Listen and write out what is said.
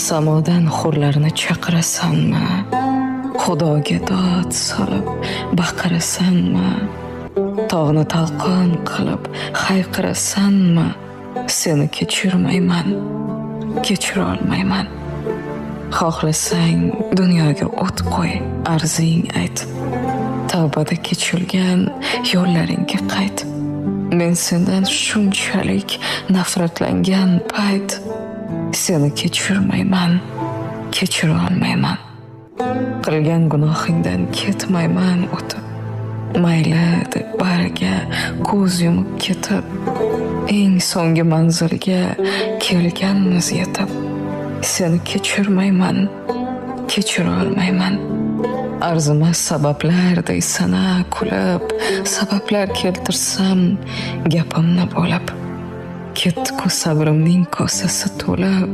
samodan hurlarni chaqirasanmi? Xudoga dod solib baqirasanmi? Tog'ni talqon qilib hayqirasanmi? Seni kechirmayman, kechira olmayman. Xohlasang dunyoga o't qo'y, arzing ayt. Tavbada kechilgan yo'llaringga qayt. Men sendan shunchalik nafratlangan payt seni kechirmayman, kechira olmayman. Qilgan gunohingdan ketmayman o'tib. Mayli deb bariga ko'z yumib ketib, eng so'nggi manzilga kelganmiz yetib. Seni kechirmayman, kechira olmayman. Arzimas sabablarday sana kulib, sabablar keltirsam gapimni bo'lib. Ketdi-ku sabrimning kosasi to'lib,